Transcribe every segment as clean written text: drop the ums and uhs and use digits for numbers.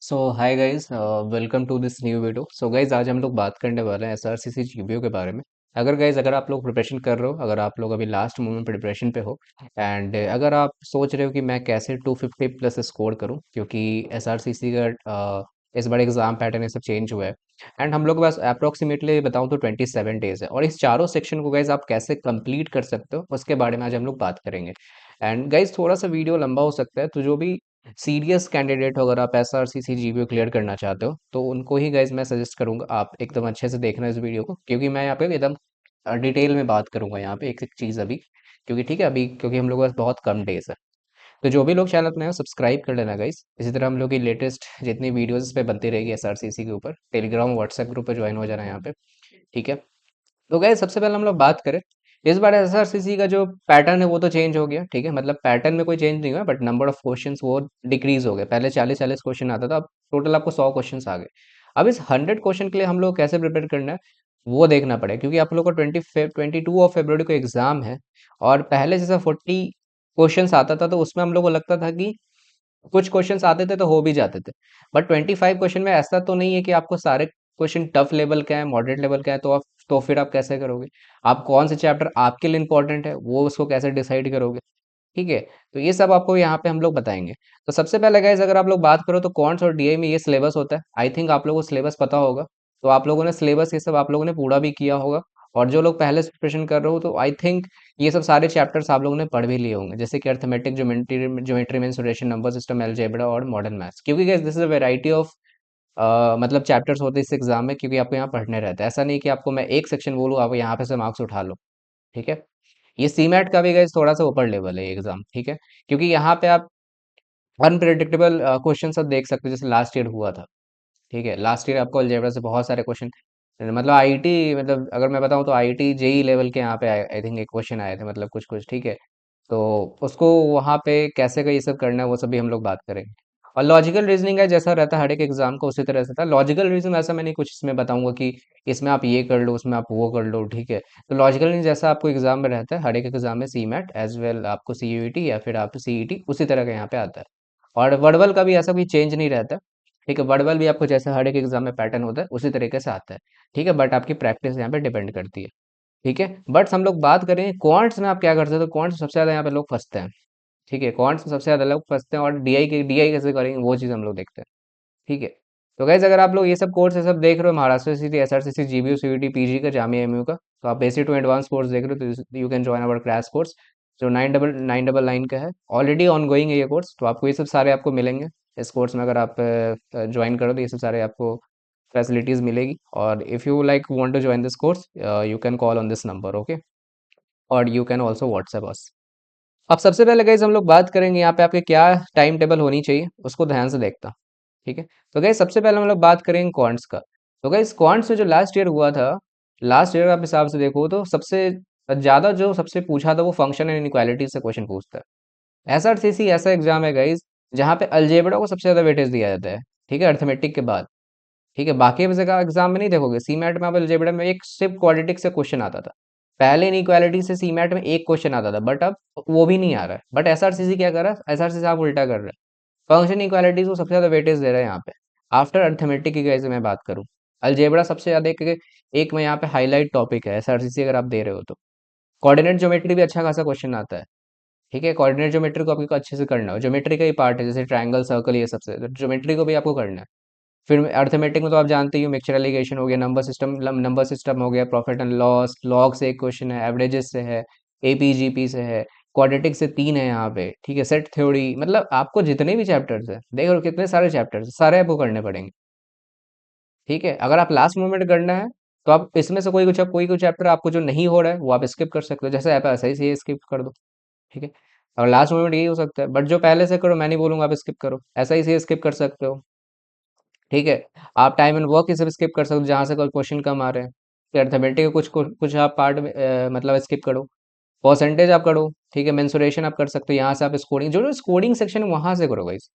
So hi guys, welcome to this new video. So guys, आज हम लोग बात करने वाले हैं एसआरसीसी जीपीओ के बारे में। अगर गाइस, अगर आप लोग प्रिपरेशन कर रहे हो, अगर आप लोग अभी लास्ट मोमेंट प्रिपरेशन पे हो एंड अगर आप सोच रहे हो कि मैं कैसे 250 प्लस स्कोर करूं, क्योंकि एसआरसीसी का इस बार एग्जाम पैटर्न ये सब चेंज हुआ है एंड हम लोग के पास अप्रोक्सीमेटली बताऊं तो 27 डेज है, और इस चारों सेक्शन को गाइस आप कैसे कंप्लीट कर सकते हो उसके बारे में आज हम लोग बात करेंगे। एंड गाइस, थोड़ा सा वीडियो लंबा हो सकता है, तो जो भी सीरियस कैंडिडेट हो, अगर आप एसआरसीसी जीपीओ क्लियर करना चाहते हो तो उनको ही गाइज मैं सजेस्ट करूंगा आप एकदम अच्छे से देखना इस वीडियो को, क्योंकि मैं यहाँ पे एकदम डिटेल में बात करूंगा यहाँ पे एक एक चीज़ अभी। क्योंकि ठीक है, अभी क्योंकि हम लोग के पास बहुत कम डेज है। तो जो भी लोग चैनल अपने सब्सक्राइब कर लेना गाइस। इसी तरह हम लोग की लेटेस्ट जितनी वीडियोस पे बनती रहेगी एसआरसीसी के ऊपर, टेलीग्राम व्हाट्सएप ग्रुप पे ज्वाइन हो जाना यहाँ पे। ठीक है। तो गए सबसे पहले हम लोग बात करें, इस बार एसआरसीसी का जो पैटर्न है वो तो चेंज हो गया। ठीक है, मतलब पैटर्न में कोई चेंज नहीं हुआ, बट नंबर ऑफ क्वेश्चंस वो डिक्रीज हो गए। पहले 40-40 क्वेश्चन आता था, अब टोटल आपको 100 क्वेश्चंस आ गए। अब इस 100 क्वेश्चन के लिए हम लोग कैसे प्रिपेयर करना है वो देखना पड़ेगा, क्योंकि आप लोग को 22 ऑफ फरवरी को एग्जाम है। और पहले जैसा 40 क्वेश्चंस आता था तो उसमें हम लोग को लगता था कि कुछ क्वेश्चंस आते थे तो हो भी जाते थे। बट 25 क्वेश्चन में ऐसा तो नहीं है कि आपको सारे क्वेश्चन टफ लेवल का है, मॉडरेट लेवल का है, तो फिर आप कैसे करोगे? आप कौन से चैप्टर आपके लिए इंपॉर्टेंट है वो उसको कैसे डिसाइड करोगे? ठीक है। तो ये सब आपको यहाँ पे हम लोग बताएंगे। तो सबसे पहले गाइज, अगर आप लोग बात करो तो कॉन्ट्स और डीआई में ये सिलेबस होता है। आई थिंक आप लोगों को सिलेबस पता होगा। तो आप लोगों ने सिलेबस ये सब आप लोगों ने पूरा भी किया होगा। और जो लोग पहले से प्रिपरेशन कर रहे हो तो आई थिंक ये सब सारे चैप्टर्स आप लोगों ने पढ़ भी लिए होंगे, जैसे कि arithmetic, geometry, geometry mensuration, number system, algebra और मॉडर्न मैथ्स। क्योंकि guys this is a variety of मतलब चैप्टर्स होते हैं इस एग्जाम में, क्योंकि आपको यहाँ पढ़ने रहता है। ऐसा नहीं कि आपको मैं एक सेक्शन बोलूँ आप यहाँ पे से मार्क्स उठा लो। ठीक है। ये सीमैट का भी गाइस थोड़ा सा ऊपर लेवल है ये एग्जाम। ठीक है। क्योंकि यहाँ पे आप अनप्रेडिक्टेबल क्वेश्चन सब देख सकते हो, जैसे लास्ट ईयर हुआ था। ठीक है, लास्ट ईयर आपको अलजेब्रा से बहुत सारे क्वेश्चन, मतलब आईटी, मतलब अगर मैं बताऊं तो आईटी जेई लेवल के यहाँ पे आई थिंक एक क्वेश्चन आए थे, मतलब कुछ कुछ। ठीक है। तो उसको वहाँ पे कैसे का ये सब करना है वो सब भी हम लोग बात करेंगे। और लॉजिकल रीजनिंग है, जैसा रहता है हर एक एग्जाम का उसी तरह से था। लॉजिकल रीजनिंग ऐसा मैं नहीं कुछ इसमें बताऊंगा कि इसमें आप ये कर लो उसमें आप वो कर लो। ठीक है। तो लॉजिकल रीजनिंग जैसा आपको एग्जाम में रहता है, हर एक एग्जाम में सीमैट एज वेल आपको सीयूईटी या फिर आप सीईटी उसी तरह का यहाँ पे आता है। और वर्बल का भी ऐसा कोई चेंज नहीं रहता। ठीक है, वर्बल भी आपको जैसे हर एक एग्जाम में पैटर्न होता है उसी तरीके से आता है। ठीक है, बट आपकी प्रैक्टिस यहाँ पे डिपेंड करती है। ठीक है। बट हम लोग बात करें क्वांट्स में आप क्या करते हो, तो क्वांट्स में सबसे ज्यादा यहाँ पे लोग फंसते हैं। ठीक है, क्वांट्स में सबसे ज्यादा लोग फंसते हैं, और डीआई कैसे करेंगे वो चीज हम लोग देखते हैं। ठीक है। तो गाइज, अगर आप लोग ये सब कोर्स ये सब देख रहे हो, महाराष्ट्र सीटी, एसआरसीसी, जीबीयू, सीयूटी, पीजी का, जामिया एमयू का, तो आप बेसिक टू एडवांस कोर्स देख रहे हो तो you can join our crash course जो 999 का है। ऑलरेडी ऑन गोइंग है ये कोर्स, तो आपको ये सब सारे आपको मिलेंगे इस कोर्स में। अगर आप ज्वाइन करो तो ये सब सारे आपको फैसिलिटीज मिलेगी। और if you like want to join this course, you can call on this number, okay. और you can also WhatsApp us. अब सबसे पहले गाइज हम लोग बात करेंगे यहाँ पे आपके क्या टाइम टेबल होनी चाहिए उसको ध्यान से देखता। ठीक है। तो गाइज सबसे पहले हम लोग बात करेंगे क्वांट्स का। तो गाइज क्वांट्स में जो लास्ट ईयर हुआ था, लास्ट ईयर आप हिसाब से देखो तो सबसे ज्यादा जो सबसे पूछा था वो फंक्शन एंड इनक्वालिटी से क्वेश्चन पूछता है। एसआरसीसी ऐसा एग्जाम है गाइज जहाँ पे अलजेब्रा को सबसे ज्यादा वेटेज दिया जाता है। ठीक है, अर्थमेटिक के बाद। ठीक है, बाकी जगह एग्जाम में नहीं देखोगे। सीमैट में आप अलजेब्रा में एक सिर्फ क्वाड्रेटिक से क्वेश्चन आता था। पहले इनइक्वालिटी से सीमैट में एक क्वेश्चन आता था, बट अब वो भी नहीं आ रहा है। बट एसआरसीसी क्या कर रहा है, एसआरसीसी आप उल्टा कर रहा है। फंक्शन इक्वालिटीज को सबसे ज्यादा वेटेज दे रहा है यहाँ पे। आफ्टर अर्थमेटिक की कैसे मैं बात करूँ, अलजेब्रा सबसे ज्यादा एक में यहाँ पे हाईलाइट टॉपिक है एसआरसीसी अगर आप दे रहे हो तो। कोऑर्डिनेट ज्योमेट्री भी अच्छा खासा क्वेश्चन आता है। ठीक है, कोऑर्डिनेट ज्योमेट्री को आपको अच्छे से करना है, ज्योमेट्री का ही पार्ट है, जैसे ट्रायंगल, सर्कल, ये सबसे ज्योमेट्री को भी आपको करना है। फिर अर्थमेटिक में तो आप जानते ही हो, मिक्सचर एलिगेशन हो गया, नंबर सिस्टम हो गया, प्रॉफिट एंड लॉस, लॉग से एक क्वेश्चन है, एवरेजेस से है, एपीजीपी से है, क्वाड्रेटिक से 3 है यहाँ पे। ठीक है, सेट थ्योरी, मतलब आपको जितने भी चैप्टर्स है देख लो कितने सारे चैप्टर्स सारे आपको करने पड़ेंगे। ठीक है, अगर आप लास्ट मोमेंट करना है तो आप इसमें से कोई चैप्टर आपको जो नहीं हो रहा है वो आप स्किप कर सकते हो, जैसे आप ऐसा ही से स्किप कर दो। ठीक है। और लास्ट मोमेंट यही हो सकता है, बट जो पहले से करो मैं नहीं बोलूंगा आप स्किप करो, ऐसा ही से स्किप कर सकते हो। ठीक है। आप टाइम एंड वर्क ये सब स्किप कर सकते हो जहाँ से कोई क्वेश्चन कम आ रहे हैं। फिर अर्थमेटिक के कुछ आप पार्ट मतलब स्किप करो। परसेंटेज आप करो। ठीक है, मेंसुरेशन आप कर सकते हो, यहाँ से आप स्कोरिंग जो जो स्कोरिंग सेक्शन है वहां से करो गाइस।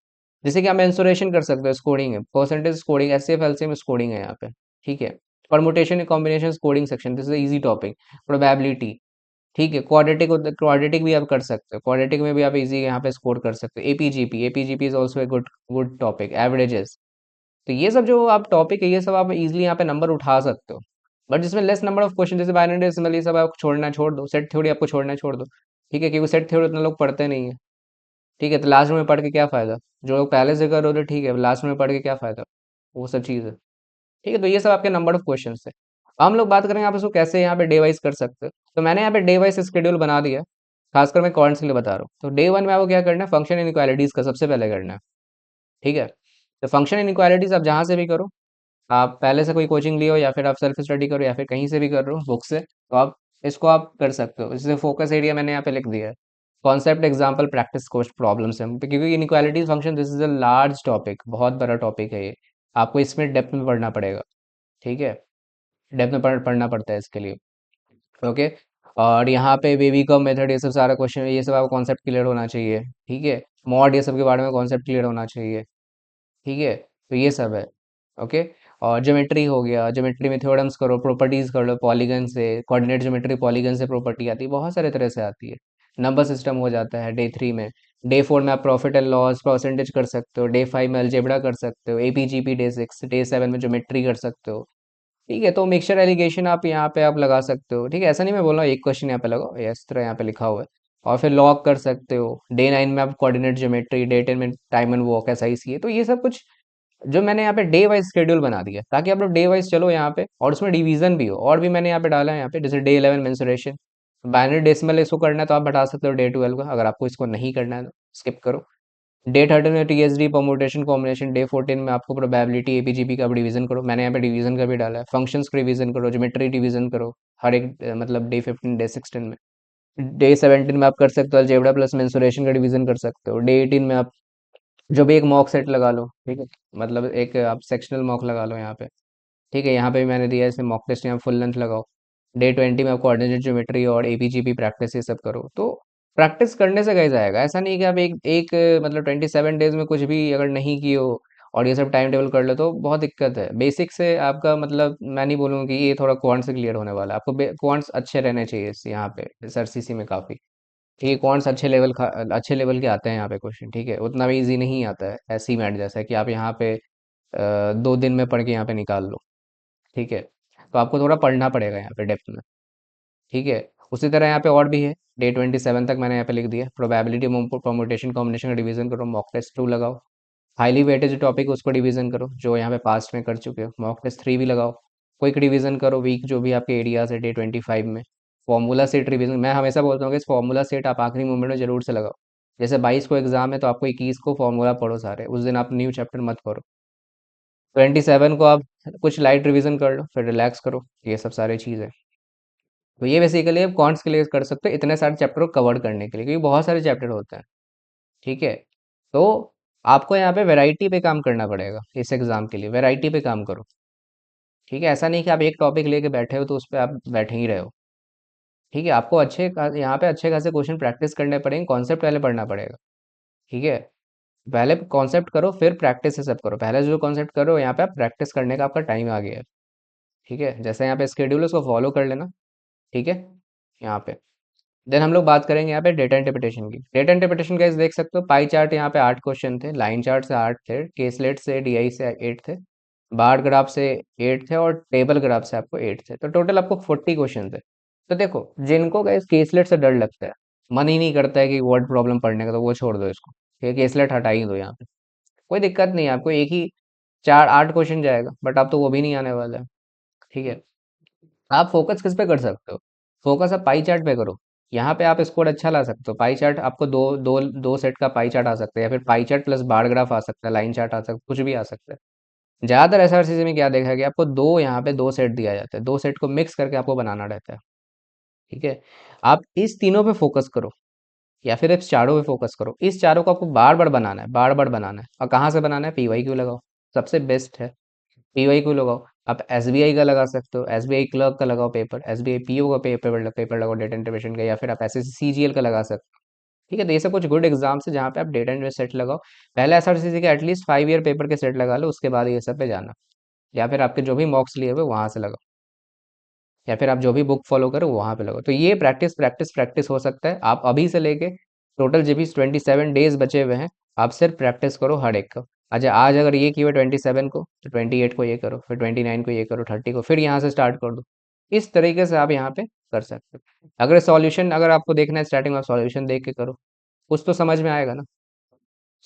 जैसे कि आप मेंसुरेशन कर सकते हो, स्कोरिंग है, percentage scoring, HCF LCM scoring है यहाँ पे। ठीक है। Permutation combination scoring section, this is easy topic. Probability. ठीक है, क्वाड्रेटिक भी आप कर सकते हो, क्वाड्रेटिक में भी आप इजी यहाँ पे स्कोर कर सकते हो। AP GP, AP GP is also a good good topic. Averages. तो ये सब जो आप टॉपिक है ये सब आप इजीली यहाँ पे नंबर उठा सकते हो। बट जिसमें लेस नंबर ऑफ क्वेश्चन जैसे बाइनरी डेसिमल ये सब आप छोड़ना है, छोड़ दो। सेट थ्योरी आपको छोड़ना है, छोड़ दो। ठीक है, क्योंकि सेट थ्योरी उतना लोग पढ़ते नहीं है। ठीक है, तो लास्ट में पढ़ के क्या फायदा? जो लोग पहले से कर रहे थे ठीक है, लास्ट में पढ़ के क्या फायदा? वो सब चीज़ है। ठीक है, तो ये सब आपके नंबर ऑफ क्वेश्चन है। हम लोग बात करेंगे आप इसको कैसे यहाँ पे डे वाइज कर सकते हो। तो मैंने यहाँ पे डे वाइज शेड्यूल बना दिया है। खासकर मैं कॉर्ड्स के लिए बता रहा हूँ। तो डे वन में आपको क्या करना है, फंक्शन इनक्वालिटीज का सबसे पहले करना है। ठीक है, तो फंक्शन इनक्वालिटीज आप जहाँ से भी करो, आप पहले से कोई कोचिंग लियो या फिर आप सेल्फ स्टडी करो या फिर कहीं से भी कर रहे हो बुक से, तो आप इसको आप कर सकते हो। जैसे फोकस एरिया मैंने यहाँ पे लिख दिया है, concept example practice course problems है, क्योंकि inequalities function this is a large topic, बहुत बड़ा टॉपिक है ये। आपको इसमें डेप्थ में पढ़ना पड़ेगा। ठीक है, डेप्थ में पढ़ना पड़ता है इसके लिए। ओके, और यहाँ पे बेबी कम मेथड ये सब सारा क्वेश्चन ये सब आपको कॉन्सेप्ट क्लियर होना चाहिए। ठीक है, मॉड ये सब के बारे में कॉन्सेप्ट क्लियर होना चाहिए। ठीक है, तो ये सब है। ओके, और ज्योमेट्री हो गया, ज्योमेट्री में थ्योरम्स करो, प्रॉपर्टीज कर लो, पॉलीगन से कोऑर्डिनेट ज्योमेट्री, पॉलीगन से प्रॉपर्टी आती है, बहुत सारे तरह से आती है। नंबर सिस्टम हो जाता है डे थ्री में। डे फोर में आप प्रॉफिट एंड लॉस परसेंटेज कर सकते हो। डे फाइव में अलजेब्रा कर सकते हो, AP GP. Day six, day seven में ज्योमेट्री कर सकते हो। ठीक है, तो मिक्सचर एलिगेशन आप यहाँ पे आप लगा सकते हो। ठीक है, ऐसा नहीं मैं बोल रहा हूँ एक क्वेश्चन यहाँ पे लगाओ, इस तरह यहाँ पे लिखा हुआ है। और फिर लॉग कर सकते हो। डे नाइन में आप कोऑर्डिनेट ज्योमेट्री, डे टेन में टाइम एंड वॉक ऐसा ही सी है। तो ये सब कुछ जो मैंने यहाँ पे डे वाइज शेड्यूल बना दिया ताकि आप लोग डे वाइज चलो यहाँ पे, और उसमें डिवीजन भी हो। और भी मैंने यहाँ पे डाला है यहाँ पे, जैसे डे 11 मेंसुरेशन, बाइनरी डेसिमल इसको करना है तो आप बढ़ा सकते हो डे 12 का। अगर आपको इसको नहीं करना है तो स्किप करो। डे 13 में टीएसडी परमुटेशन कॉम्बिनेशन। डे 14 में आपको प्रोबेबिलिटी एपीजीपी का डिवीजन करो, मैंने यहाँ पे डिवीजन का भी डाला है। फंक्शंस का रिवीजन करो, ज्योमेट्री डिवीजन करो हर एक मतलब डे 15 डे 16 में। डे 17 में आप कर सकते हो अलजेब्रा प्लस मेंसुरेशन का डिवीजन कर सकते हो। डे 18 में आप जो भी एक मॉक सेट लगा लो। ठीक है, मतलब एक आप सेक्शनल मॉक लगा लो यहाँ पे। ठीक है, यहाँ पे भी मैंने दिया है इसे मॉक टेस्ट, यहाँ फुल लेंथ लगाओ। डे 20 में आप कोऑर्डिनेट ज्योमेट्री और एपीजीपी प्रैक्टिस ये सब करो। तो प्रैक्टिस करने से कहीं जाएगा, ऐसा नहीं कि आप एक मतलब 27 डेज में कुछ भी अगर नहीं किए हो और ये सब टाइम टेबल कर लो तो बहुत दिक्कत है। बेसिक से आपका मतलब मैं नहीं बोलूँगा कि ये थोड़ा क्वांट से क्लियर होने वाला है। आपको क्वांट्स अच्छे रहने चाहिए यहाँ पे SRCC में काफ़ी। ठीक है, कौन सा अच्छे लेवल के आते हैं यहाँ पे क्वेश्चन। ठीक है, उतना भी इजी नहीं आता है ऐसी मैट जैसा कि आप यहाँ पे 2 दिन में पढ़ के यहाँ पे निकाल लो। ठीक है, तो आपको थोड़ा पढ़ना पड़ेगा यहाँ पे डेप्थ में। ठीक है, उसी तरह यहाँ पे और भी है। डे 27 तक मैंने यहाँ पे लिख दिया, प्रोबेबिलिटी परमुटेशन कॉम्बिनेशन का डिवीजन करो, मॉक टेस्ट 2 लगाओ। हाईली वेटेज टॉपिक उसको डिवीजन करो जो यहाँ पे पास्ट में कर चुके हो, मॉक टेस्ट 3 भी लगाओ। क्विक रिवीजन करो वीक जो भी आपके एरियाज है डे 25 में। फॉर्मूला सेट रिवीजन मैं हमेशा बोलता हूँ कि इस फॉर्मूला सेट आप आखिरी मोमेंट में जरूर से लगाओ। जैसे 22 को एग्जाम है तो आपको 21 को फॉर्मूला पढ़ो सारे, उस दिन आप न्यू चैप्टर मत करो। 27 को आप कुछ लाइट रिवीजन कर लो फिर रिलैक्स करो। ये सब सारी चीज़ें, तो ये बेसिकली आप कॉन्ट्स के लिए कर सकते हो इतने सारे चैप्टर को कवर करने के लिए, क्योंकि बहुत सारे चैप्टर होते हैं। ठीक है, तो आपको यहाँ पे वैरायटी पे काम करना पड़ेगा इस एग्जाम के लिए, वैरायटी पे काम करो। ठीक है, ऐसा नहीं कि आप एक टॉपिक लेके बैठे हो तो उस पर आप बैठे ही रहे हो। ठीक है, आपको यहाँ पे अच्छे खासे क्वेश्चन प्रैक्टिस करने पड़ेंगे, कॉन्सेप्ट पहले पढ़ना पड़ेगा। ठीक है, पहले कॉन्सेप्ट करो फिर प्रैक्टिस से सब करो। पहले जो कॉन्सेप्ट करो यहाँ पे आप प्रैक्टिस करने का आपका टाइम आ गया है। ठीक है, जैसे यहाँ पे स्केड्यूल है उसको फॉलो कर लेना। ठीक है, यहाँ पे देन हम लोग बात करेंगे यहाँ पे डेटा इंटरप्रिटेशन की। डेटा इंटरप्रिटेशन का देख सकते हो पाई चार्ट, यहाँ पे 8 क्वेश्चन थे, लाइन चार्ट से 8 थे, केसलेट से डीआई से 8 थे, बार ग्राफ से 8 थे और टेबल ग्राफ से आपको 8 थे। तो टोटल आपको 40 क्वेश्चन थे। तो देखो जिनको गाइस केसलेट से डर लगता है, मन ही नहीं करता है कि वर्ड प्रॉब्लम पढ़ने का, तो वो छोड़ दो इसको। ठीक है, केसलेट हटा ही दो यहाँ पे, कोई दिक्कत नहीं है। आपको एक ही 4 8 क्वेश्चन जाएगा, बट आप तो वो भी नहीं आने वाला है। ठीक है, आप फोकस किस पे कर सकते हो? फोकस आप पाई चार्ट पे करो। यहाँ पे आप स्कोर अच्छा ला सकते हो। पाई चार्ट आपको दो दो दो सेट का पाई चार्ट आ सकता है, या फिर pie chart plus bar graph आ सकता है, लाइन चार्ट आ सकता है, कुछ भी आ सकता है। ज्यादातर एसआरसीसी में क्या देखा गया, आपको दो यहाँ पे दो सेट दिया जाता है, दो सेट को मिक्स करके आपको बनाना रहता है। ठीक है, आप इस तीनों पे फोकस करो या फिर इस चारों पे फोकस करो। इस चारों को आपको बार बार बनाना है, बार बार बनाना है। और कहाँ से बनाना है? पीवाई क्यू लगाओ, सबसे बेस्ट है। पीवाई क्यू लगाओ। आप एसबीआई का लगा सकते हो, एसबीआई क्लर्क का लगाओ पेपर, एसबीआई पीओ का पेपर पेपर लगाओ डेटा इंटरप्रिटेशन का, या फिर आप एसएससी सीजीएल का लगा सकते हो। ठीक है, तो ये सब कुछ गुड एग्जाम्स है जहाँ पे आप डेटा इंटरप्रेट सेट लगाओ। पहले एसआरसीसी के एटलीस्ट 5 ईयर पेपर के सेट लगा लो, उसके बाद ये सब पे जाना। या फिर आपके जो भी मॉक्स लिए हुए वहां से लगाओ, या फिर आप जो भी बुक फॉलो करो वहां पे लगाओ। तो ये प्रैक्टिस प्रैक्टिस प्रैक्टिस हो सकता है। आप अभी से लेके टोटल जो भी 27 डेज बचे हुए हैं, आप सिर्फ प्रैक्टिस करो हर एक का। अच्छा, आज अगर ये किया 27 को तो 28 को ये करो, फिर 29 को ये करो, 30 को फिर यहाँ से स्टार्ट कर दो। इस तरीके से आप यहाँ पे कर सकते हो। अगर सॉल्यूशन अगर आपको देखना है स्टार्टिंग में, आप सॉल्यूशन देख के करो, कुछ तो समझ में आएगा ना।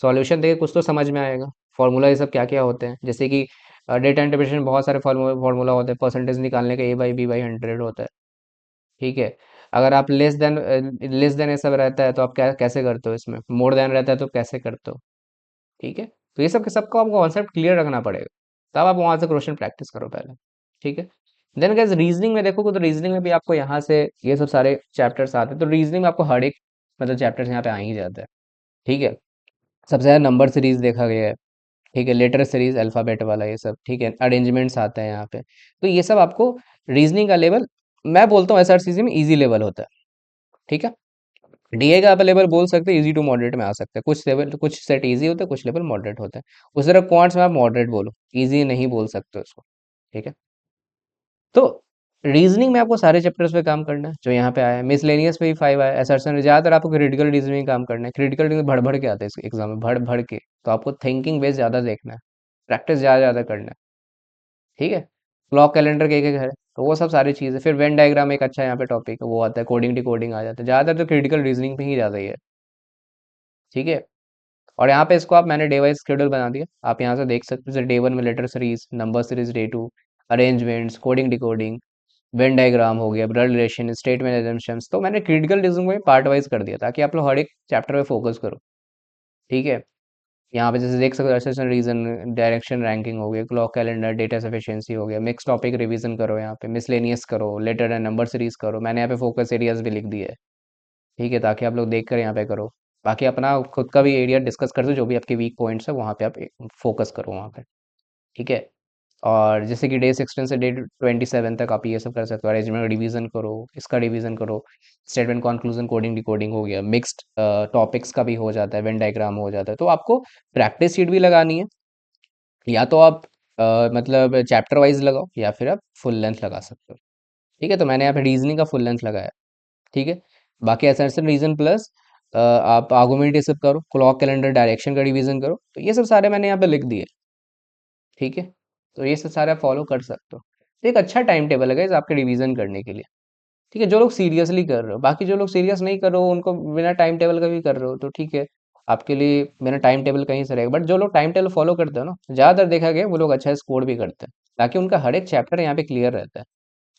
सॉल्यूशन देख के कुछ तो समझ में आएगा। फॉर्मूला ये सब क्या क्या होते हैं, जैसे कि डेटा इंटरप्रिटेशन में बहुत सारे फॉर्मूला होते हैं। परसेंटेज निकालने का A/B/100 होता है। ठीक है। अगर आप लेस देन ये सब रहता है तो आप क्या कैसे करते हो, इसमें मोर देन रहता है तो कैसे करते हो। ठीक है। तो ये सब के सबको आपको कॉन्सेप्ट क्लियर रखना पड़ेगा, तब आप वहां से क्वेश्चन प्रैक्टिस करो पहले। ठीक है। देन गाइस रीजनिंग में देखोगे तो रीजनिंग में भी आपको यहाँ से ये सब सारे चैप्टर्स आते हैं, तो रीजनिंग में आपको हर एक मतलब चैप्टर्स यहाँ पे आ ही जाते हैं। ठीक है। सबसे ज्यादा नंबर सीरीज देखा गया है। ठीक है। लेटर सीरीज अल्फाबेट वाला ये सब, ठीक है। अरेंजमेंट्स आते हैं यहाँ पे, तो ये सब आपको रीजनिंग का लेवल, मैं बोलता हूँ एसआरसीसी में इजी लेवल होता है। ठीक है। डीए का आप लेवल बोल सकते हैं इजी टू मॉडरेट में आ सकते हैं, कुछ लेवल कुछ सेट इजी होते हैं, कुछ लेवल मॉडरेट होते हैं। उस तरह क्वांट्स में आप मॉडरेट बोलो, इजी नहीं बोल सकते उसको। ठीक है। तो रीजनिंग में आपको सारे चैप्टर्स पे काम करना है जो यहाँ पे आया है। मिसलेनियस पे भी 5 आया है। एसर्शन ज्यादातर आपको क्रिटिकल रीजनिंग काम करना है। क्रिटिकल रीजनिंग भड़ भड़ के आते हैं एग्जाम में, भड़ भड़ के, तो आपको थिंकिंग बेस ज्यादा देखना है, प्रैक्टिस ज्यादा ज्यादा करना है। ठीक है। क्लॉक कैलेंडर के है, तो वो सब सारी चीजें, फिर वेन डायग्राम एक अच्छा यहाँ पे टॉपिक है, वो आता है, कोडिंग डिकोडिंग आ जाता है, ज्यादातर तो क्रिटिकल रीजनिंग पे ही ज्यादा ही है। ठीक है। और यहाँ पे इसको आप मैंने डे वाइज शेड्यूल बना दिया, आप यहाँ से देख सकते हो। जैसे डे 1 में letter series, number series, day 2 arrangements, coding decoding, Venn diagram हो गया, ब्लड रिलेशन, स्टेटमेंट एजम्पशंस, तो मैंने क्रिटिकल रीजनिंग में पार्ट वाइज कर दिया ताकि आप लोग हर एक चैप्टर पे फोकस करो। ठीक है। यहाँ पे जैसे देख सकते हो असेसन रीजन, डायरेक्शन रैंकिंग हो गया, क्लॉक कैलेंडर, डेटा सफिशिएंसी हो गया, मिक्स टॉपिक रिवीजन करो, यहाँ पे मिसलेनियस करो, लेटर एंड नंबर सीरीज करो। मैंने यहाँ पे फोकस एरियाज भी लिख दिए है। ठीक है, ताकि आप लोग देख कर यहाँ पे करो। बाकी अपना खुद का भी एरिया डिस्कस कर दो, जो भी आपके वीक पॉइंट्स है वहाँ पे आप फोकस करो वहाँ पे। ठीक है। और जैसे कि डे 16 से डे 27 तक आप ये सब कर सकते हो। अरेंजमेंट का डिवीजन करो, इसका डिवीजन करो, स्टेटमेंट कंक्लूजन, कोडिंग डिकोडिंग हो गया, मिक्स्ड टॉपिक्स का भी हो जाता है, वेन डायग्राम हो जाता है। तो आपको प्रैक्टिस शीट भी लगानी है, या तो आप मतलब चैप्टर वाइज लगाओ, या फिर आप फुल लेंथ लगा सकते हो। ठीक है। तो मैंने यहाँ पे रीजनिंग का फुल लेंथ लगाया। ठीक है। बाकी एसेंशियल रीजन प्लस आप आर्गुमेंट ये सब करो, क्लॉक कैलेंडर, डायरेक्शन का रिवीजन करो, तो ये सब सारे मैंने यहाँ पे लिख दिए। ठीक है। तो ये सब सारे आप फॉलो कर सकते हो। तो एक अच्छा टाइम टेबल है गाइस आपके रिवीजन करने के लिए। ठीक है। जो लोग सीरियसली कर रहे हो, बाकी जो लोग सीरियस नहीं कर रहे हो उनको बिना टाइम टेबल का भी कर रहे हो तो ठीक है, आपके लिए बिना टाइम टेबल कहीं से रहेगा। बट जो लोग टाइम टेबल फॉलो करते हो ना, ज्यादातर देखा गया वो लोग अच्छा स्कोर भी करते हैं, ताकि उनका हर एक चैप्टर यहाँ पे क्लियर रहता है।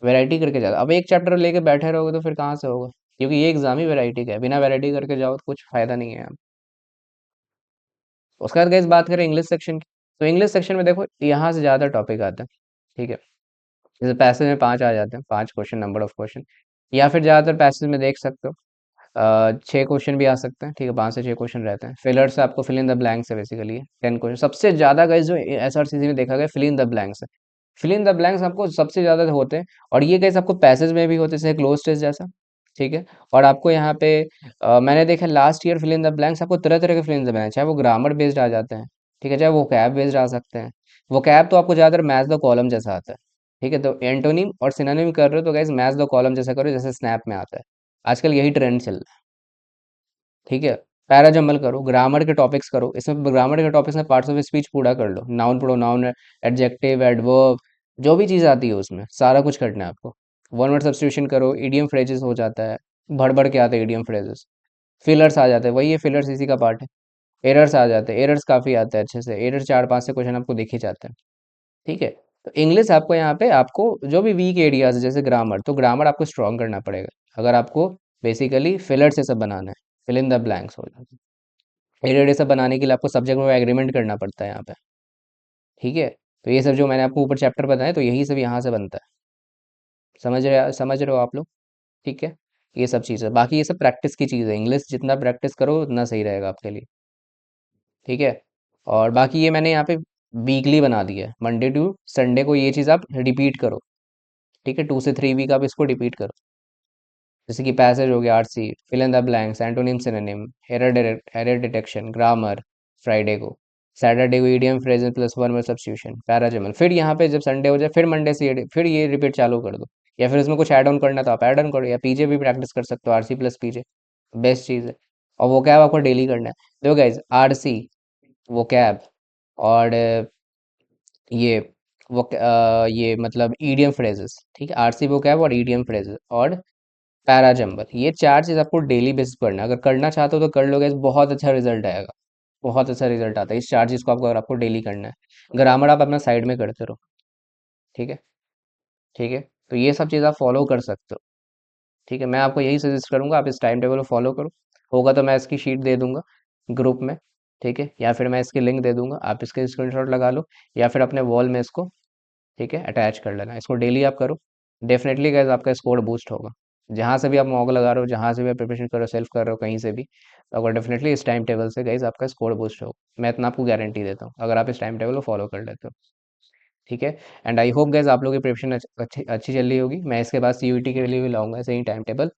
वैरायटी करके जाता, अब एक चैप्टर लेके बैठे रहोगे तो फिर कहाँ से होगा, क्योंकि ये एग्जाम ही वैरायटी का है। बिना वैरायटी करके जाओ तो कुछ फायदा नहीं है। उसके बाद गाइस बात करें इंग्लिश सेक्शन की, तो इंग्लिश सेक्शन में देखो यहाँ से ज़्यादा टॉपिक आते हैं। ठीक है। जैसे पैसेज में 5 आ जाते हैं, 5 क्वेश्चन, नंबर ऑफ क्वेश्चन, या फिर ज़्यादातर पैसेज में देख सकते हो 6 क्वेश्चन भी आ सकते हैं। ठीक है। 5 से 6 क्वेश्चन रहते हैं। फिलर से आपको फिल इन द ब्लैंक्स है, बेसिकली 10 क्वेश्चन। सबसे ज़्यादा गाइस जो एसआरसीसी में देखा गया फिल इन द ब्लैंक्स है। फिल इन द ब्लैंक्स आपको सबसे ज़्यादा होते हैं, और ये गाइस आपको पैसेज में भी होते हैं, जैसे क्लोज टेस्ट जैसा। ठीक है। और आपको यहाँ पे मैंने देखा last year fill in the blanks आपको तरह तरह के फिल इन द ब्लैंक्स, चाहे वो ग्रामर बेस्ड आ जाते हैं, ठीक है, चाहे वो कैब बेस्ड आ सकते हैं। वो कैब तो आपको ज़्यादातर मैच द कॉलम जैसा आता है। ठीक है। तो एंटोनिम और सिनोनिम कर रहे हो तो गाइस मैच द कॉलम जैसा करो, जैसे स्नैप में आता है। आजकल यही ट्रेंड चल रहा है। ठीक है। पैराजम्बल करो, ग्रामर के टॉपिक्स करो, इसमें ग्रामर के टॉपिक्स में पार्ट्स ऑफ स्पीच पूरा कर लो, नाउन पढ़ो, नाउन, एडजेक्टिव, एडवर्ब, जो भी चीज़ आती है उसमें सारा कुछ करना है आपको। वन वर्ड सब्स्टिट्यूशन करो, इडियम फ्रेजेस हो जाता है, भड़ भड़ के आते हैं इडियम फ्रेजेस। फिलर्स आ जाते हैं, वही है, फिलर्स इसी का पार्ट है। एरर्स आ जाते हैं, एरर्स काफ़ी आते हैं अच्छे से, एरर्स 4-5 से क्वेश्चन आपको दिखे जाते हैं। ठीक है। तो इंग्लिश आपको यहाँ पे आपको जो भी वीक एरियाज है, जैसे ग्रामर, तो ग्रामर आपको स्ट्रॉन्ग करना पड़ेगा अगर आपको बेसिकली फिलर से सब बनाना है, फिल इन द ब्लैंक्स हो जाता है। एरिया सब बनाने के लिए आपको सब्जेक्ट में एग्रीमेंट करना पड़ता है यहाँ पे। ठीक है। तो ये सब जो मैंने आपको ऊपर चैप्टर बताए, तो यही सब यहाँ से बनता है। समझ रहे हो आप लोग। ठीक है। ये सब चीज़ है, बाकी ये सब प्रैक्टिस की चीज़ है। इंग्लिश जितना प्रैक्टिस करो उतना सही रहेगा आपके लिए। ठीक है। और बाकी ये मैंने यहाँ पे वीकली बना दिया है, मंडे टू संडे को ये चीज़ आप रिपीट करो। ठीक है। 2 से 3 वीक आप इसको रिपीट करो। जैसे कि पैसेज हो गया, RC, fill in the blanks, antonym, synonym, error detection, grammar, Friday को, सैटरडे को EDM phrases plus one word substitution, para jumble. फिर यहाँ पे जब संडे हो जाए फिर मंडे से फिर ये रिपीट चालू कर दो, या फिर इसमें कुछ ऐड ऑन करना तो आप ऐड ऑन करो, या पीजे भी प्रैक्टिस कर सकते हो, आरसी प्लस पीजे, बेस्ट चीज़ है। और वो कैब आपको डेली करना है। देखो गाइज, आरसी, वो कैब, और ये ये मतलब ईडीएम फ्रेजेस, ठीक है, आरसी वोकैब और ईडीएम फ्रेजेस और पैरा जंबल, ये चार चीज़ आपको डेली बेसिस पढ़ना है। अगर करना चाहते हो तो कर लोगे, बहुत अच्छा रिजल्ट आएगा। बहुत अच्छा रिजल्ट आता है इस चार चीज़ को आपको, अगर आपको डेली करना है। ग्रामर आप अपना साइड में करते रहो। ठीक है। ठीक है। तो ये सब चीज़ आप फॉलो कर सकते हो। ठीक है, मैं आपको यही सजेस्ट करूंगा, आप इस टाइम टेबल को फॉलो करो। होगा तो मैं इसकी शीट दे दूंगा ग्रुप में। ठीक है, या फिर मैं इसकी लिंक दे दूंगा, आप इसके स्क्रीनशॉट लगा लो, या फिर अपने वॉल में इसको, ठीक है, अटैच कर लेना। इसको डेली आप करो, डेफिनेटली गाइज आपका स्कोर बूस्ट होगा। जहाँ से भी आप मॉक लगा रहे हो, जहाँ से भी आप प्रिपरेशन कर रहे हो, सेल्फ कर रहे हो, कहीं से भी, तो अगर डेफिनेटली इस टाइम टेबल से गाइज आपका स्कोर बूस्ट होगा। मैं इतना आपको गारंटी देता हूँ, अगर आप इस टाइम टेबल को फॉलो कर लेते हो। ठीक है। एंड आई होप गाइज आप लोगों की प्रिपरेशन अच्छी अच्छी चल रही होगी। मैं इसके बाद सीयूईटी के लिए भी लाऊंगा सही टाइम टेबल।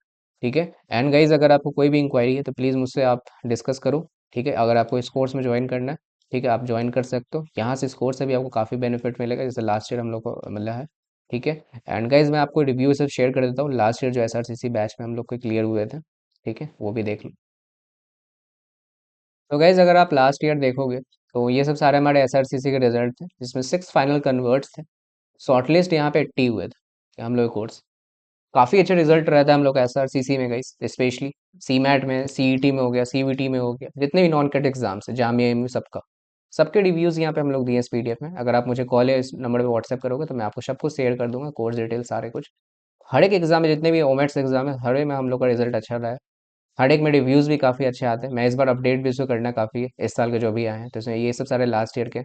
ठीक है। एंड गाइज अगर आपको कोई भी इंक्वायरी है तो प्लीज़ मुझसे आप डिस्कस करो। ठीक है, अगर आपको इस कोर्स में ज्वाइन करना है, ठीक है, आप ज्वाइन कर सकते हो। यहाँ से इस कोर्स से भी आपको काफ़ी बेनिफिट मिलेगा, जैसे लास्ट ईयर हम लोग को मिला है। ठीक है। एंड गाइज मैं आपको रिव्यू सब शेयर कर देता हूँ, लास्ट ईयर जो एसआरसीसी बैच में हम लोग को क्लियर हुए थे। ठीक है, वो भी देख लो। तो गाइज अगर आप लास्ट ईयर देखोगे, तो ये सब सारे हमारे एसआरसीसी के रिजल्ट थे, जिसमें 6 फाइनल कन्वर्ट्स थे। शॉर्टलिस्ट यहाँ पे 80 हुए थे हम लोग कोर्स। काफ़ी अच्छा रिजल्ट रहता है हम लोग का एसआरसीसी में गाइस, स्पेशली सीमैट में, सीईटी में हो गया, सीवीटी में हो गया, जितने भी नॉन कैट एग्जाम्स है, जामिया में, सबका, सबके रिव्यूज़ यहाँ पे हम लोग दिए इस पीडीएफ में। अगर आप मुझे कॉल या इस नंबर पे व्हाट्सएप करोगे तो मैं आपको सब कुछ शेयर कर दूंगा, कोर्स डिटेल सारे कुछ। हर एक एग्जाम में, जितने भी ओमेट्स एग्जाम है, हर एक में हम लोग का रिजल्ट अच्छा रहा है। हर एक में रिव्यूज़ भी काफ़ी अच्छे आते हैं। मैं इस बार अपडेट भी इसको करना काफ़ी है, इस साल के जो भी आए हैं, तो इसमें ये सब सारे लास्ट ईयर के।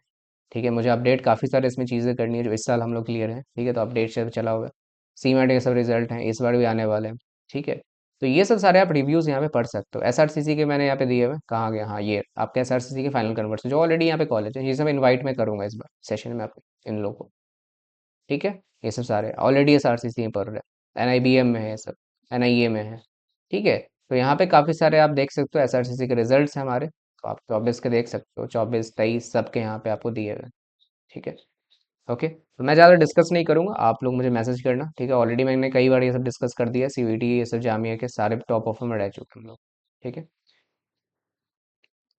ठीक है, मुझे अपडेट काफ़ी सारे इसमें चीज़ें करनी है जो इस साल हम लोग क्लियर हैं। ठीक है, तो अपडेट से चला हुआ है। सीमेंट के सब रिजल्ट हैं, इस बार भी आने वाले हैं। ठीक है, तो ये सब सारे आप रिव्यूज़ यहाँ पे पढ़ सकते हो। एसआरसीसी के मैंने यहाँ पे दिए हुए, कहाँ गया, हाँ ये आपके एसआरसीसी के फाइनल कन्वर्ट्स जो ऑलरेडी यहाँ पे कॉलेज है, ये सब इन्वाइट मैं करूँगा इस बार सेशन में आपको, इन लोगों को। ठीक है, ये सब सारे ऑलरेडी एसआरसीसी में पढ़ रहे हैं, एनआईबीएम में है ये सब, एनआईए में है। ठीक है, तो यहाँ पे काफ़ी सारे आप देख सकते हो एसआरसीसी के रिजल्ट्स हैं हमारे, तो आप 24 के देख सकते हो, 24 23 सबके यहाँ पे आपको दिए हुए हैं। ठीक है। ओके, तो मैं ज़्यादा डिस्कस नहीं करूँगा, आप लोग मुझे मैसेज करना। ठीक है, ऑलरेडी मैंने कई बार ये सब डिस्कस कर दिया, सीवीटी ये सब जामिया के सारे टॉप ऑफर में रह चुके हम लोग। ठीक है।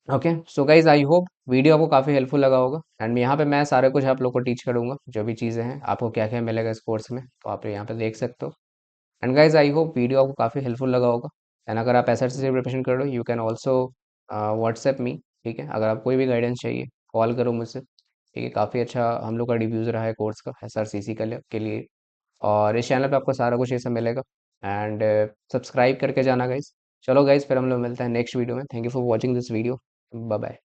Okay, so guys I hope video आपको काफ़ी हेल्पफुल लगा होगा। एंड यहाँ पे मैं सारा कुछ आप लोग को टीच करूँगा, जो भी चीज़ें हैं, आपको क्या क्या मिलेगा इस कोर्स में, तो आप यहाँ पे देख सकते हो। And guys I hope video आपको काफ़ी हेल्पफुल लगा होगा। एंड अगर आप एसएससी से प्रिपरेशन कर रहे हो, you can also WhatsApp me. ठीक है, अगर आप कोई भी गाइडेंस चाहिए, कॉल करो मुझसे। ठीक है, काफ़ी अच्छा हम लोग का रिव्यूज़ रहा है कोर्स का एसआरसीसी के लिए। और इस चैनल पे आपको सारा कुछ ये सब मिलेगा। एंड सब्सक्राइब करके जाना गाइज। चलो गाइज, फिर हम लोग मिलते हैं नेक्स्ट वीडियो में। Thank you for watching this video. Bye bye.